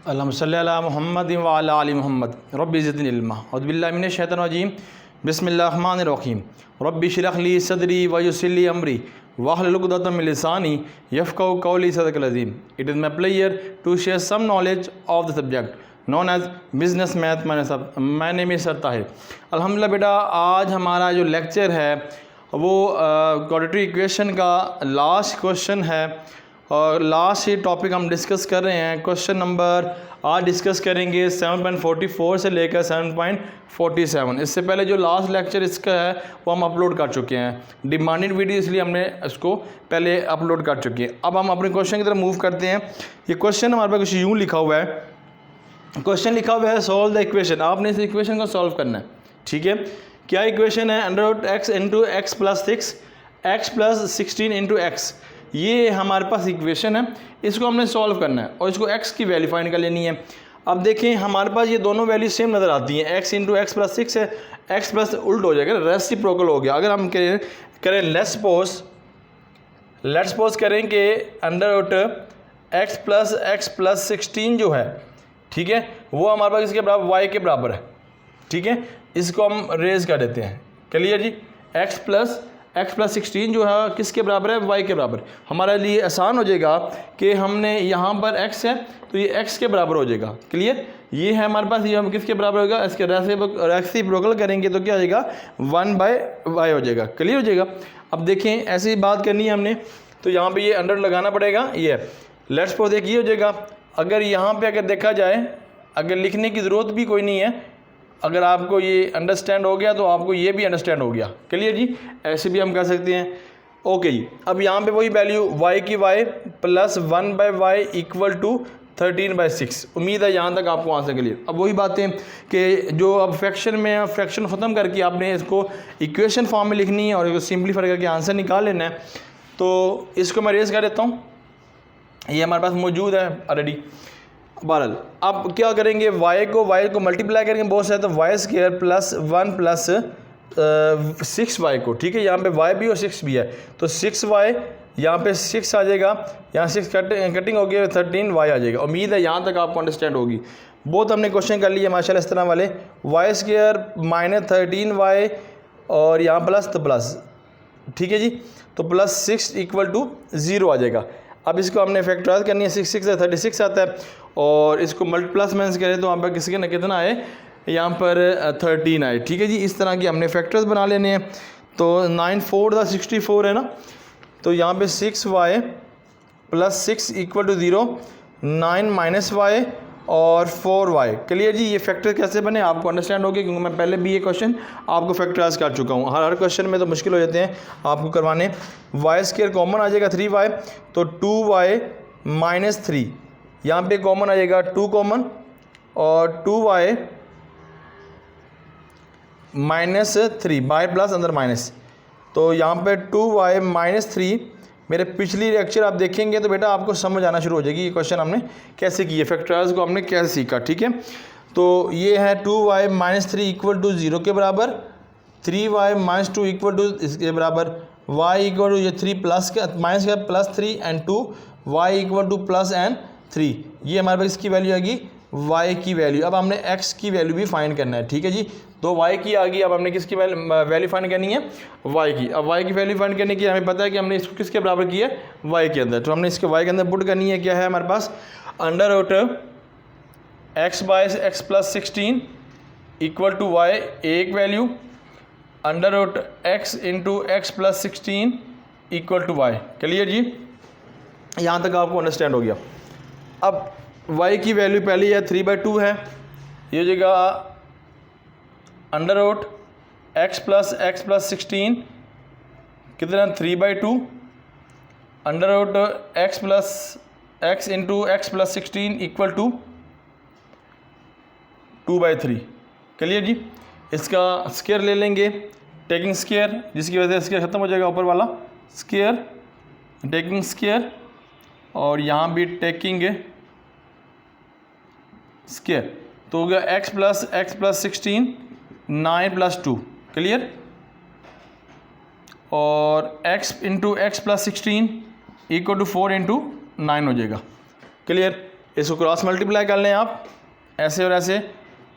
अल्लाहुम्मा सल्ली अला मुहम्मद व अला आलि मुहम्मद रब्बि ज़िदनी इल्मा औज़ु बिल्लाहि मिनश शैतानिर रजीम बिस्मिल्लाहिर रहमानिर रहीम रब्बि इश्रह ली सदरी व यस्सिर ली अमरी वाहलुल उक़दतम मिन लिसानी यफ़क़हू क़ौली सदक़ल अज़ीम। It is my pleasure to share some knowledge of the subject known as business math my name is sir Tahir. अल्हम्दुलिल्लाह बेटा, आज हमारा जो लेक्चर है वो क्वाड्रेटिक इक्वेशन का लास्ट क्वेश्चन है और लास्ट ये टॉपिक हम डिस्कस कर रहे हैं। क्वेश्चन नंबर आज डिस्कस करेंगे 7.44 से लेकर 7.47। इससे पहले जो लास्ट लेक्चर इसका है वो हम अपलोड कर चुके हैं, डिमांडेड वीडियो, इसलिए हमने इसको पहले अपलोड कर चुके हैं। अब हम अपने क्वेश्चन की तरफ मूव करते हैं। ये क्वेश्चन हमारे पास कुछ यूँ लिखा हुआ है, क्वेश्चन लिखा हुआ है सॉल्व द इक्वेशन। आपने इस इक्वेशन को सॉल्व करना है, ठीक है। क्या इक्वेशन है? √x into x plus 6 x plus 16 into x, ये हमारे पास इक्वेशन है। इसको हमने सॉल्व करना है और इसको x की वैल्यू फाइंड कर लेनी है। अब देखें हमारे पास ये दोनों वैल्यू सेम नज़र आती हैं। x इंटू एक्स प्लस 6 है, x प्लस उल्ट हो जाएगा, रेसिप्रोकल हो गया। अगर हम करें लेट्स सपोज करें कि √x प्लस 16 जो है, ठीक है, वो हमारे पास इसके बराबर y के बराबर है, ठीक है। इसको हम रेज कर देते हैं, क्लियर जी। x प्लस 16 जो है किसके बराबर है? y के बराबर। हमारे लिए आसान हो जाएगा कि हमने यहाँ पर x है तो ये x के बराबर हो जाएगा, क्लियर। ये है हमारे पास, ये हम किसके बराबर होगा? इसके रेसिप्रोकल करेंगे तो क्या हो जाएगा? 1/y हो जाएगा, क्लियर हो जाएगा। अब देखें ऐसी बात करनी है हमने तो यहाँ पे ये अंडर लगाना पड़ेगा। ये लेट्स सपोज एक ये हो जाएगा। अगर यहाँ पे अगर देखा जाए, अगर लिखने की ज़रूरत भी कोई नहीं है, अगर आपको ये अंडरस्टैंड हो गया तो आपको ये भी अंडरस्टैंड हो गया, क्लियर जी। ऐसे भी हम कर सकते हैं, ओके जी। अब यहाँ पे वही वैल्यू y की y plus 1/y equal to 13/6। उम्मीद है यहाँ तक आपको आंसर क्लियर। अब वही बातें कि जो अब फ्रैक्शन में फ्रैक्शन ख़त्म करके आपने इसको इक्वेशन फॉर्म में लिखनी है और इसको सिंप्लीफाई करके आंसर निकाल लेना है। तो इसको मैं रेज कर देता हूँ, ये हमारे पास मौजूद है ऑलरेडी। बहरहाल अब क्या करेंगे, y को मल्टीप्लाई करेंगे बहुत सारे, तो y² प्लस 1 प्लस 6y को, ठीक है। यहाँ पे y भी और 6 भी है तो 6y, यहाँ पे 6 आ जाएगा, यहाँ 6 कटिंग हो गई, 13y आ जाएगा। उम्मीद है यहाँ तक आपको अंडरस्टैंड होगी। बहुत हमने क्वेश्चन कर लिए माशाल्लाह इस तरह वाले, y² माइनस 13y और यहाँ प्लस तो प्लस, ठीक है जी। तो प्लस 6 इक्वल टू 0 आ जाएगा। अब इसको हमने फैक्टराइज करनी है, 6 से 36 आता है और इसको प्लस माइनस करें तो यहाँ पर किसी के कितना आए? यहाँ पर 13 आए, ठीक है जी। इस तरह की हमने फैक्टर्स बना लेने हैं। तो 9 4 64 है ना, तो यहाँ पे 6y plus 6 equal to 0, 9 minus y और 4y, क्लियर जी। ये फैक्टर कैसे बने आपको अंडरस्टैंड हो गया, क्योंकि मैं पहले भी ये क्वेश्चन आपको फैक्टराइज कर चुका हूँ। हर क्वेश्चन में तो मुश्किल हो जाते हैं आपको करवाने। y² कॉमन आ जाएगा 3y, तो 2y माइनस 3, यहाँ पे कॉमन आ जाएगा 2 कॉमन और 2y माइनस 3, बाय प्लस अंदर माइनस, तो यहाँ पे 2y माइनस 3। मेरे पिछली लेक्चर आप देखेंगे तो बेटा आपको समझ आना शुरू हो जाएगी ये क्वेश्चन हमने कैसे किए, फैक्टराइज को हमने कैसे सीखा, ठीक है। तो ये है 2y माइनस 3 इक्वल टू 0 के बराबर, 3y माइनस 2 इक्वल टू इसके बराबर, y इक्वल टू ये 3 प्लस का माइनस का plus 3 and 2, y equal two plus and 3। ये हमारे पास इसकी वैल्यू आएगी y की वैल्यू। अब हमने x की वैल्यू भी फाइंड करना है, ठीक है जी। तो y की आ गई, अब हमने किसकी वैल्यू फाइंड करनी है? y की। अब y की वैल्यू फाइंड करने की हमें पता है कि हमने इसको किसके बराबर किया है? y के अंदर। तो हमने इसके y के अंदर पुट करनी है, क्या है हमारे पास? √x plus 16 equal to y एक वैल्यू, √x into x plus 16 equal to y, clear जी। यहाँ तक आपको अंडरस्टैंड हो गया। अब y की वैल्यू पहले है 3/2 है, ये जगह √x प्लस 16 कितना? 3/2, √x plus x into x plus 16 equal to 2/3, clear जी। इसका स्क्वायर ले लेंगे, टेकिंग स्क्वायर, जिसकी वजह से स्क्वायर ख़त्म हो जाएगा ऊपर वाला स्क्वायर, टेकिंग स्क्वायर और यहाँ भी टेकिंग स्क्वायर, तो हो गया x प्लस 16 9 प्लस 2, क्लियर। और x into x plus 16 equal to 4 into 9 हो जाएगा, क्लियर। इसको क्रॉस मल्टीप्लाई कर लें आप ऐसे और ऐसे।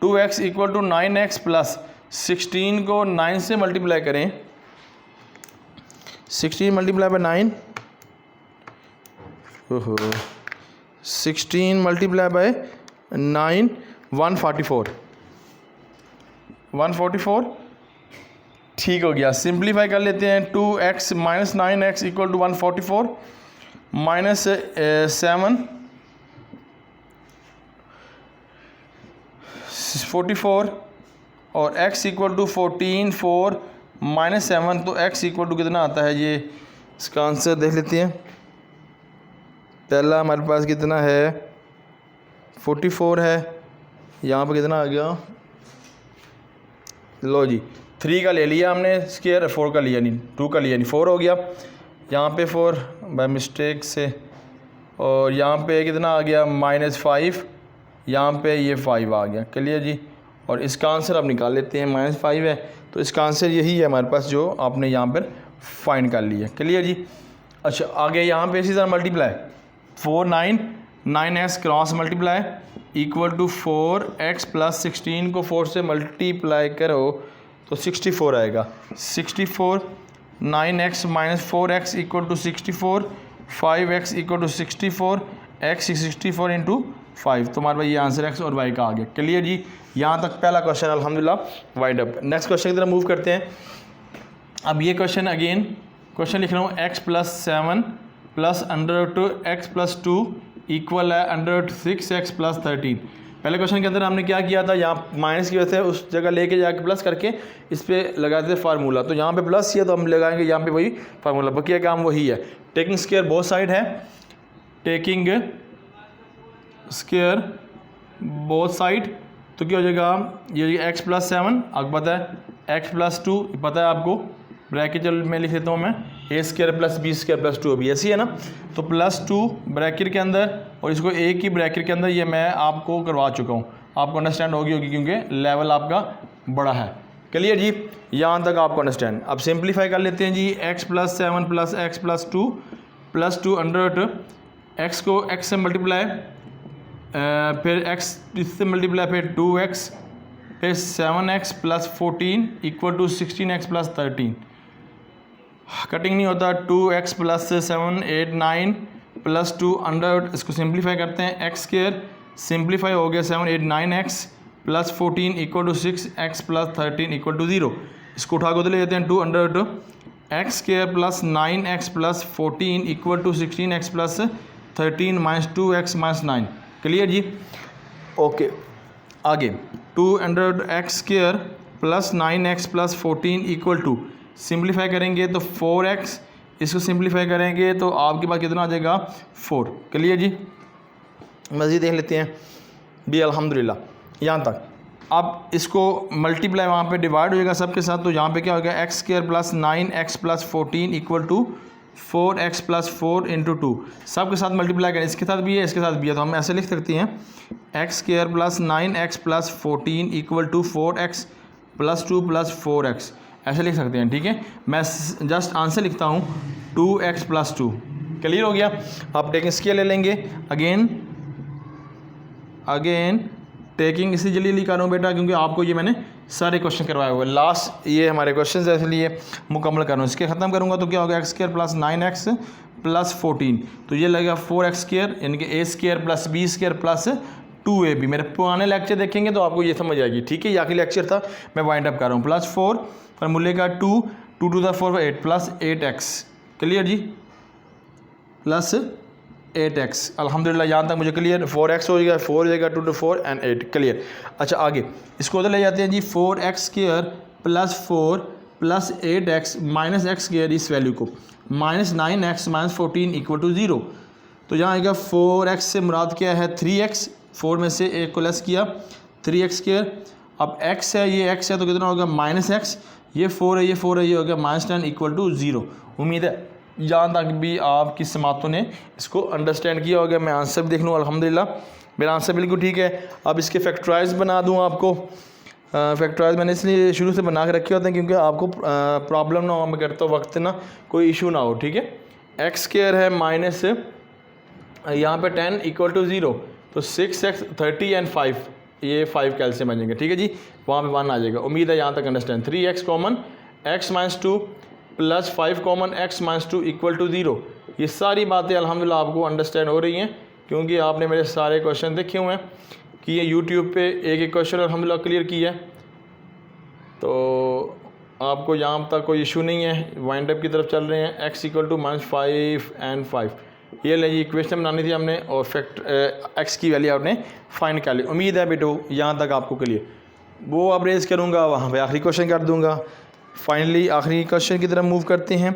2x equal to 9x plus 16 को 9 से मल्टीप्लाई करें, 16 मल्टीप्लाई बाई 9, ओहो 16 मल्टीप्लाई बाई 9 144 ठीक हो गया। सिंप्लीफाई कर लेते हैं। 2x minus 9x equal to 144 minus 7 44 और x इक्वल टू 14 4 माइनस 7, तो x इक्वल टू कितना आता है, ये इसका आंसर देख लेते हैं। पहला हमारे पास कितना है 44 है, यहाँ पे कितना आ गया, लो जी 3 का ले लिया हमने स्क्वायर, 4 का लिया नहीं, 2 का लिया नहीं, 4 हो गया यहाँ पे 4 बाय मिस्टेक से, और यहाँ पे कितना आ गया -5, यहाँ पे ये 5 आ गया। क्लियर जी। और इसका आंसर आप निकाल लेते हैं, -5 है तो इसका आंसर यही है हमारे पास जो आपने यहाँ पर फाइंड कर लिया। क्लियर जी। अच्छा आगे यहाँ पे इसी तरह multiply 4 9 9x cross multiply equal to 4x प्लस 16 को 4 से मल्टीप्लाई करो तो 64 आएगा। 64 9x minus 4x equal to 64 5x equal to 64 x 64 into 5, तो हमारे पास ये आंसर x और y का आ गया। क्लियर जी। यहाँ तक पहला क्वेश्चन अल्हम्दुलिल्लाह वाइंड अप। नेक्स्ट क्वेश्चन की तरफ मूव करते हैं। अब ये क्वेश्चन अगेन क्वेश्चन लिख रहा हूँ, x plus 7 plus √x plus 2 equal है √6x प्लस 13। पहले क्वेश्चन के अंदर हमने क्या किया था, यहाँ माइनस की वजह से उस जगह लेके जाके प्लस करके इस पर लगाते थे फार्मूला, तो यहाँ पे प्लस किया तो हम लगाएंगे यहाँ पे वही फार्मूला, बकिया काम वही है। टेकिंग स्क्वायर बोथ साइड है, टेकिंग स्क्वायर बोथ साइड, तो क्या हो जाएगा, ये x प्लस 7 आपको पता है, x प्लस 2 पता है आपको, ब्रैकेट में लिख देता हूँ मैं, a square plus b square plus 2 अभी ऐसी है ना, तो +2 ब्रैकेट के अंदर और इसको एक ही ब्रैकेट के अंदर, ये मैं आपको करवा चुका हूँ, आपको अंडरस्टैंड होगी क्योंकि लेवल आपका बड़ा है। क्लियर जी। यहाँ तक आपको अंडरस्टैंड। अब सिंप्लीफाई कर लेते हैं जी, x plus 7 plus x plus 2 plus 2 under x को x से मल्टीप्लाई, फिर x इससे मल्टीप्लाई, फिर 2x, फिर 7x plus 14 equal to 16x plus 13। Cutting नहीं होता, 2x प्लस 7 8 9 प्लस 2 अंडर, इसको सिंप्लीफाई करते हैं, x स्क्वायर सिंप्लीफाई हो गया 7 8 9x plus 14 equal to 6x प्लस 13 इक्वल टू 0। इसको उठा के ले लेते हैं, 2 under x square plus 9x plus 14 equal to 16x plus 13 minus 2x minus 9। Clear जी। ओके आगे 2 under x square plus 9x plus 14 equal to, simplify करेंगे तो 4x, इसको सिंप्लीफाई करेंगे तो आपके पास कितना आ जाएगा 4। क्लियर जी। मज़ीद देख लेते हैं भी अल्हम्दुलिल्लाह यहाँ तक। अब इसको मल्टीप्लाई वहाँ पे डिवाइड हो जाएगा सबके साथ, तो यहाँ पे क्या हो गया, x square plus 9x plus 14 equal to 4x plus 4 into 2, सबके साथ मल्टीप्लाई करें, इसके साथ भी है इसके साथ भी है, तो हम ऐसे लिख सकते हैं x square plus 9x plus 14 equal to 4x plus 2 plus 4x, ऐसे लिख सकते हैं। ठीक है, मैं जस्ट आंसर लिखता हूँ 2x प्लस 2। क्लियर हो गया। आप टेकिंग स्क्वायर ले लेंगे, अगेन टेकिंग, इसी जल्दी कर रहा हूँ बेटा क्योंकि आपको ये मैंने सारे क्वेश्चन करवाए हुए, लास्ट ये हमारे क्वेश्चन है इसलिए मुकम्मल कर रहा हूँ। इसके ख़त्म करूँगा तो क्या होगा, x square plus 9x plus 14, तो ये लगेगा 4x स्क्वायर, यानी कि a square plus b square plus 2ab। मेरे पुराने लेक्चर देखेंगे तो आपको ये समझ आएगी। ठीक है, ये आखिरी लेक्चर था, मैं वाइंड अप कर रहा हूँ। प्लस 4 और मूल्य का 2 2 to the 4 8 plus 8x। Clear जी, प्लस 8x। अल्हम्दुलिल्लाह यहाँ तक मुझे क्लियर। 4x हो जाएगा, 4 हो जाएगा, 2 to 4 एंड 8। क्लियर। अच्छा आगे इसको उधर ले जाते हैं जी, 4x square plus 4 plus 8x minus x square, इस वैल्यू को minus 9x minus 14 equal to 0। तो यहाँ आएगा 4x से मुराद क्या है 3x, 4 में से एक को लेस किया 3x स्क्वायर। अब x है, ये x है तो कितना होगा माइनस x, ये 4 है, ये 4 है, ये हो गया -10 इक्वल टू 0। उम्मीद है यहाँ तक भी आपकी समातों ने इसको अंडरस्टैंड किया होगा। मैं आंसर भी देख लूँ, अल्हम्दुलिल्लाह मेरा आंसर बिल्कुल ठीक है। अब इसके फैक्टराइज बना दूँ आपको। फैक्टराइज मैंने इसलिए शुरू से बना के रखे होते हैं क्योंकि आपको प्रॉब्लम ना हो, मैं करते वक्त ना कोई इशू ना हो। ठीक है, x स्क्वायर है माइनस यहाँ पे 10 इक्वल टू 0, तो 6x 30 एंड 5, ये 5 कैल्शियम आ जाएंगे, ठीक है जी, वहाँ पे 1 आ जाएगा। उम्मीद है यहाँ तक understand. 3x common, x minus 2 plus 5 common, x minus 2 equal to 0। ये सारी बातें अल्हम्दुलिल्लाह आपको अंडरस्टैंड हो रही हैं, क्योंकि आपने मेरे सारे क्वेश्चन देखे हुए हैं कि ये यूट्यूब पे एक एक क्वेश्चन अल्हम्दुलिल्लाह क्लियर किया है, तो आपको यहाँ तक कोई इशू नहीं है। वाइंड अप की तरफ चल रहे हैं। x इक्वल टू -5 एंड 5, ये ले जी इक्वेशन बनानी थी हमने, और फैक्टर x की वैल्यू आपने फाइंड कर ली। उम्मीद है बेटो यहाँ तक आपको क्लियर। वो अब रेज़ करूँगा, वहाँ पे आखिरी क्वेश्चन कर दूँगा। फाइनली आखिरी क्वेश्चन की तरफ मूव करते हैं।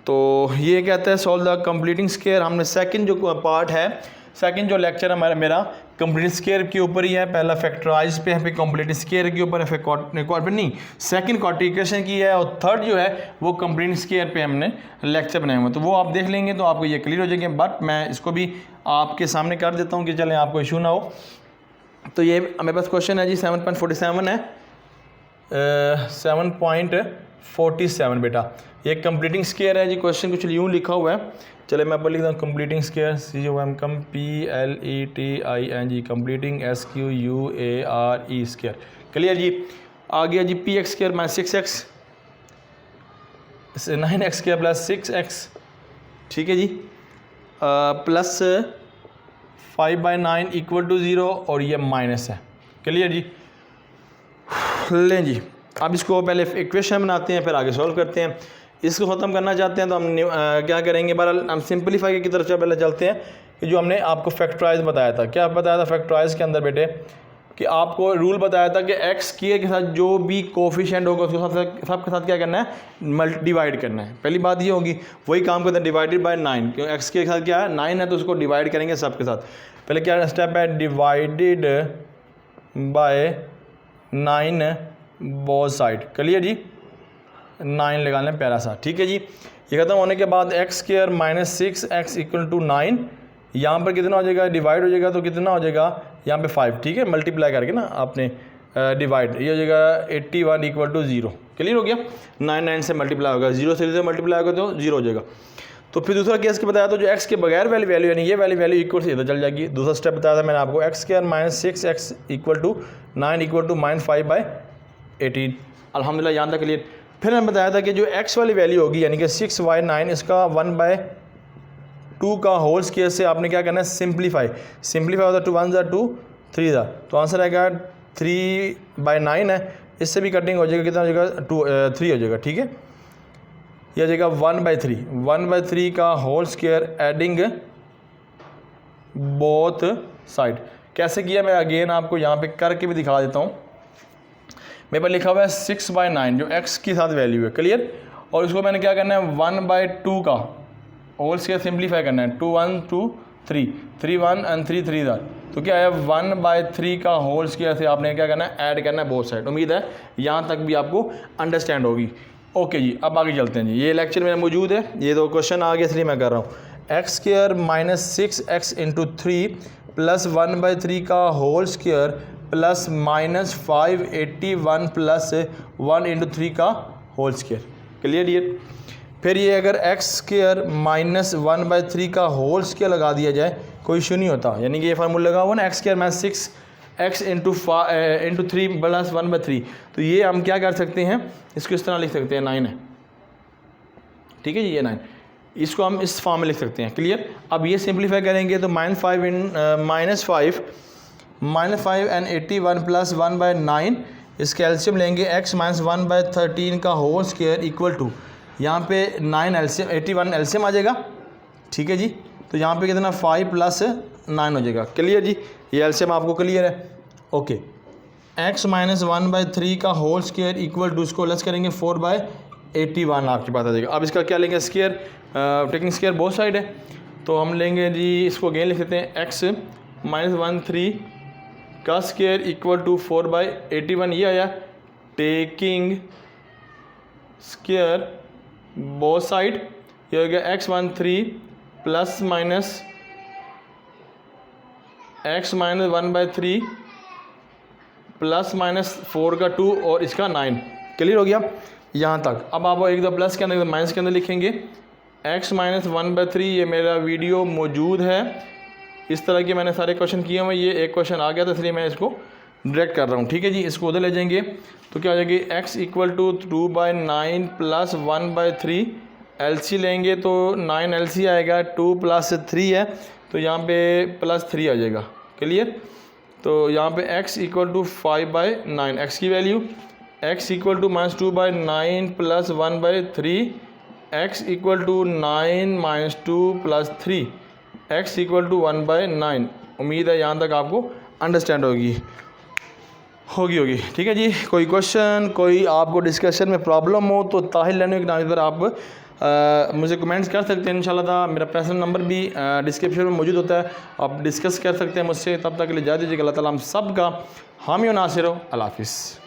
तो ये कहता है सॉल्व द कंप्लीटिंग स्क्वायर। हमने सेकंड जो पार्ट है, सेकंड जो लेक्चर हमारा मेरा कंप्लीट स्क्वायर के ऊपर ही है। पहला फैक्टराइज पे है, फिर कंप्लीट स्क्वायर के ऊपर है, फिर क्वाड्रेटिक नहीं, सेकंड क्वाड्रिकेशन की है, और थर्ड जो है वो कंप्लीट स्क्वायर पे हमने लेक्चर बनाए हुए। तो वो आप देख लेंगे तो आपको ये क्लियर हो जाएंगे। बट मैं इसको भी आपके सामने कर देता हूँ कि चलें आपको इशू ना हो। तो ये मेरे पास क्वेश्चन है जी 7.47 है, 7.47 बेटा, ये कंप्लीटिंग स्क्वायर है जी। क्वेश्चन कुछ यूँ लिखा हुआ है, चले मैं पर लिखता हूँ completing square, COMPLETING, completing SQUARE square. Clear जी। आ गया जी PX square minus 6x 9x square plus 6x, ठीक है जी, प्लस 5/9 इक्वल टू 0, और ये माइनस है। क्लियर जी। लें जी, अब इसको पहले इक्वेशन बनाते हैं, फिर आगे सॉल्व करते हैं। इसको ख़त्म करना चाहते हैं तो हम क्या करेंगे, बहरहाल हम सिंपलीफाई की तरफ से पहले चलते हैं कि जो हमने आपको फैक्टराइज बताया था। क्या बताया था फैक्टराइज के अंदर बेटे, कि आपको रूल बताया था कि x के साथ जो भी कोफिशिएंट होगा उसके साथ सबके साथ क्या करना है, डिवाइड करना है। पहली बात ये होगी, वही काम करते हैं डिवाइडेड बाय 9, क्योंकि x के साथ क्या है 9 है, तो उसको डिवाइड करेंगे सबके साथ। पहले क्या स्टेप है, divided by 9 both side. Clear जी, 9 लगा लें प्यारा सा, ठीक है जी। ये खत्म होने के बाद x square minus 6x equal to 9, यहाँ पर कितना हो जाएगा, डिवाइड हो जाएगा तो कितना हो जाएगा यहाँ पे 5, ठीक है, मल्टीप्लाई करके ना आपने डिवाइड, ये हो जाएगा 81 इक्वल टू 0। क्लियर हो गया, 9 से मल्टीप्लाई होगा, 0 से मल्टीप्लाई होगा तो 0 हो जाएगा। तो फिर दूसरा केस के बताया तो जो x के बगैर वैल्यू यानी ये वैल्यू इक्वल से इधर चल जाएगी। दूसरा स्टेप बताया था मैंने आपको, x square minus 6x equal to 9 equal to -5/18। अल्हम्दुलिल्लाह यहाँ तक क्लियर। फिर मैंने बताया था कि जो x वाली वैल्यू होगी यानी कि 6y9, इसका 1/2 का होल स्क्वायर से आपने क्या करना है, सिंप्लीफाई होता है 2 1 2 3 दा, तो आंसर आएगा 3/9 है। इससे भी कटिंग हो जाएगा, कितना हो जाएगा 3 हो जाएगा, ठीक है। यह हो जाएगा 1/3 का whole square adding both side. कैसे किया मैं अगेन आपको यहाँ पे करके भी दिखा देता हूँ। मेरे पर लिखा हुआ है 6/9 जो x के साथ वैल्यू है। क्लियर, और इसको मैंने क्या करना है 1/2 का होल स्क्वायर सिंप्लीफाई करना है, 2 1 2 3 3 1 एंड 3 3 दा, तो क्या है 1/3 का होल स्क्वायर से आपने क्या करना है, ऐड करना है बोथ साइड। उम्मीद है यहाँ तक भी आपको अंडरस्टैंड होगी। ओके जी, अब आगे चलते हैं जी। ये लेक्चर में मौजूद है, ये दो क्वेश्चन आ गए इसलिए मैं कर रहा हूँ। X square minus 6x into 3 plus 1/3 का whole square plus minus 581 plus 1 into 3 का होल स्क्वायर। क्लियर ये। फिर ये अगर एक्स स्क्वायर माइनस 1/3 का होल स्क्वायर लगा दिया जाए कोई इशू नहीं होता, यानी कि ये फार्मूला लगा हुआ ना, x square minus 6x into 3 plus 1/3, तो ये हम क्या कर सकते हैं, इसको इस तरह लिख सकते हैं 9 है, ठीक है जी, ये 9, इसको हम इस फॉर्म में लिख सकते हैं। क्लियर। अब ये सिंप्लीफाई करेंगे तो -5 एंड 81 प्लस 1/9, इसका एलसीएम लेंगे x माइनस 1/13 का होल स्क्वायर इक्वल टू, यहाँ पे 9 एलसीएम 81 एलसीएम आ जाएगा, ठीक है जी, तो यहाँ पे कितना 5 प्लस 9 हो जाएगा। क्लियर जी, ये एलसीएम आपको क्लियर है। ओके, x माइनस 1/3 का होल स्क्वायर इक्वल टू, इसको लेस करेंगे 4/81 आपके पास आ जाएगा। अब इसका क्या लेंगे, square, taking square both side है, तो हम लेंगे जी, इसको अगेन लिख देते हैं x माइनस 1/3 का स्क्वायर इक्वल टू 4/81, ये आया, टेकिंग स्क्वायर बोथ साइड, ये हो गया x13 plus minus x minus 1/3 plus minus 4 का 2 और इसका 9। क्लियर हो गया यहाँ तक। अब आप एक दो प्लस के अंदर माइनस के अंदर लिखेंगे x माइनस 1/3, ये मेरा वीडियो मौजूद है इस तरह के मैंने सारे क्वेश्चन किए हुए, ये एक क्वेश्चन आ गया था इसलिए मैं इसको डायरेक्ट कर रहा हूँ। ठीक है जी, इसको उधर ले जाएंगे तो क्या हो जाएगी x equal to 2/9 plus 1/3, LC लेंगे तो 9 LC आएगा, 2 प्लस 3 है तो यहाँ पे प्लस 3 आ जाएगा। क्लियर? तो यहाँ पे x इक्वल टू 5/9, x की value x equal to -2/9 plus 1/3, x equal to 9 - 2 + 3, x equal to 1/9। उम्मीद है यहाँ तक आपको अंडरस्टैंड होगी। ठीक है जी। कोई क्वेश्चन, कोई आपको डिस्कशन में प्रॉब्लम हो तो ताहिर लर्निंग के नाम पर आप मुझे कमेंट्स कर सकते हैं इंशाल्लाह। मेरा पर्सनल नंबर भी डिस्क्रिप्शन में मौजूद होता है, आप डिस्कस कर सकते हैं मुझसे। तब तक के लिए जा दीजिएगा। अल्लाह ताला हम सब का हामी और नासिर हो। अल्लाह हाफिज़।